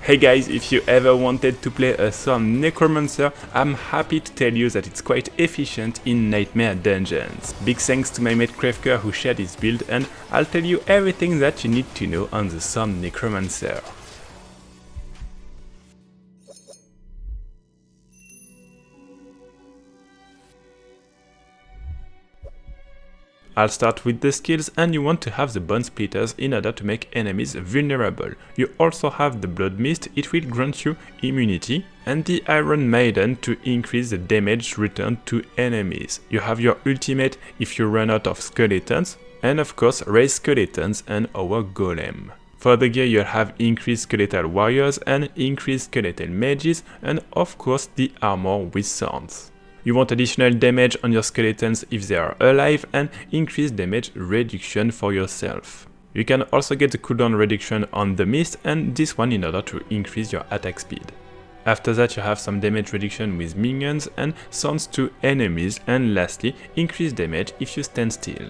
Hey guys, if you ever wanted to play a Thorn Necromancer, I'm happy to tell you that it's quite efficient in Nightmare Dungeons. Big thanks to my mate Krevker who shared his build, and I'll tell you everything that you need to know on the Thorn Necromancer. I'll start with the skills, and you want to have the Bone Splitters in order to make enemies vulnerable. You also have the Blood Mist, it will grant you immunity, and the Iron Maiden to increase the damage returned to enemies. You have your ultimate if you run out of skeletons, and of course raise skeletons and our golem. For the gear you'll have increased skeletal warriors and increased skeletal mages, and of course the armor with thorns. You want additional damage on your skeletons if they are alive, and increased damage reduction for yourself. You can also get the cooldown reduction on the mist, and this one in order to increase your attack speed. After that you have some damage reduction with minions and thorns to enemies, and lastly increased damage if you stand still.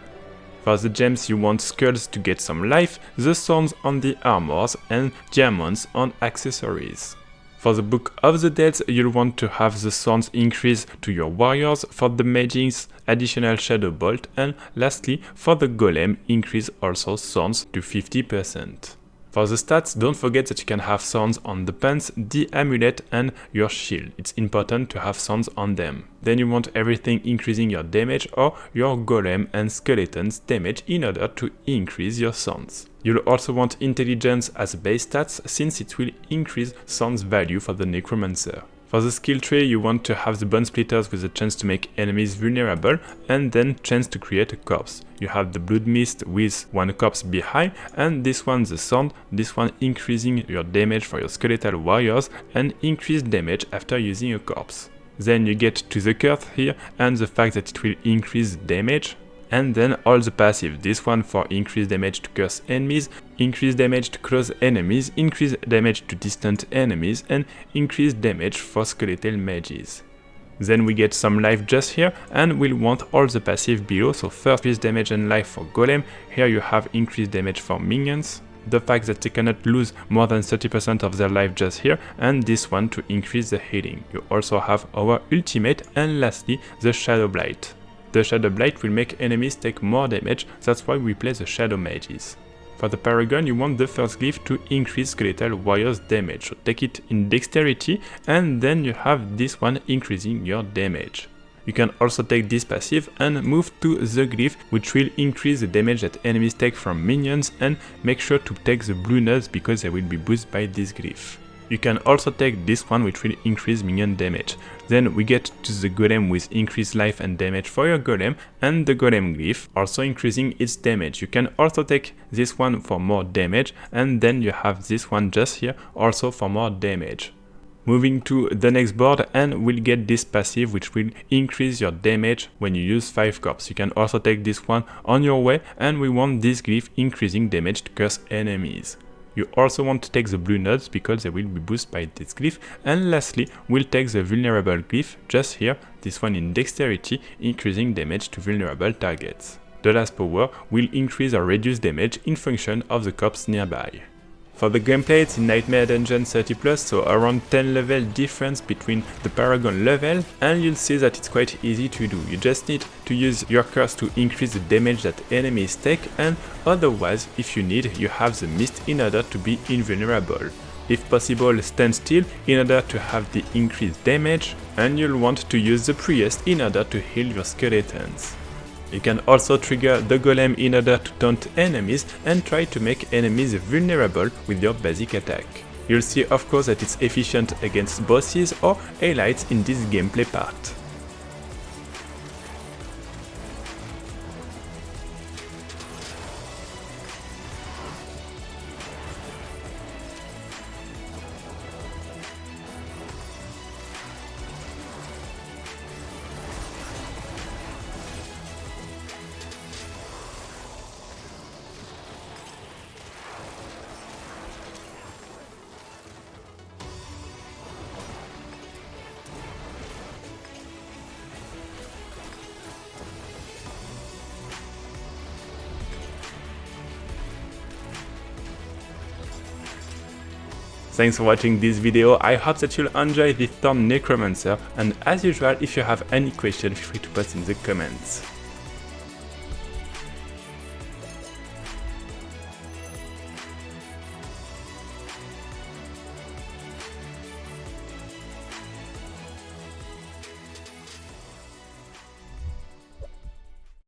For the gems you want skulls to get some life, the thorns on the armors, and diamonds on accessories. For the Book of the Dead, you'll want to have the thorns increase to your warriors, for the mages additional shadow bolt, and lastly for the golem increase also thorns to 50%. For the stats, don't forget that you can have thorns on the pants, the amulet and your shield. It's important to have thorns on them. Then you want everything increasing your damage or your golem and skeletons damage in order to increase your thorns. You'll also want intelligence as base stats, since it will increase thorns value for the necromancer. For the skill tree you want to have the Bone Splitters with a chance to make enemies vulnerable, and then chance to create a corpse. You have the Blood Mist with one corpse behind, and this one the Thorn, this one increasing your damage for your skeletal warriors and increased damage after using a corpse. Then you get to the curse here, and the fact that it will increase damage. And then all the passive, this one for increased damage to curse enemies, increased damage to close enemies, increased damage to distant enemies, and increased damage for skeletal mages. Then we get some life just here, and we'll want all the passive below. So first increased damage and life for golem, here you have increased damage for minions, the fact that they cannot lose more than 30% of their life just here, and this one to increase the healing. You also have our ultimate, and lastly the Shadow Blight. The Shadow Blight will make enemies take more damage, that's why we play the Shadow Mages. For the Paragon you want the first glyph to increase skeletal warriors damage, so take it in dexterity, and then you have this one increasing your damage. You can also take this passive and move to the glyph, which will increase the damage that enemies take from minions, and make sure to take the blue nuts because they will be boosted by this glyph. You can also take this one, which will increase minion damage. Then we get to the golem with increased life and damage for your golem, and the golem glyph also increasing its damage. You can also take this one for more damage, and then you have this one just here also for more damage. Moving to the next board, and we'll get this passive which will increase your damage when you use 5 corps. You can also take this one on your way, and we want this glyph increasing damage to curse enemies. You also want to take the blue nuts because they will be boosted by this glyph, and lastly we'll take the vulnerable glyph just here, this one in dexterity, increasing damage to vulnerable targets. The last power will increase or reduce damage in function of the corpse nearby. For the gameplay, it's in Nightmare Dungeon 30+, so around 10 level difference between the Paragon level, and you'll see that it's quite easy to do. You just need to use your curse to increase the damage that enemies take, and otherwise, if you need, you have the mist in order to be invulnerable. If possible, stand still in order to have the increased damage, and you'll want to use the priest in order to heal your skeletons. You can also trigger the golem in order to taunt enemies and try to make enemies vulnerable with your basic attack. You'll see of course that it's efficient against bosses or elites in this gameplay part. Thanks for watching this video, I hope that you'll enjoy this Thorn Necromancer, and as usual, if you have any questions, feel free to post in the comments.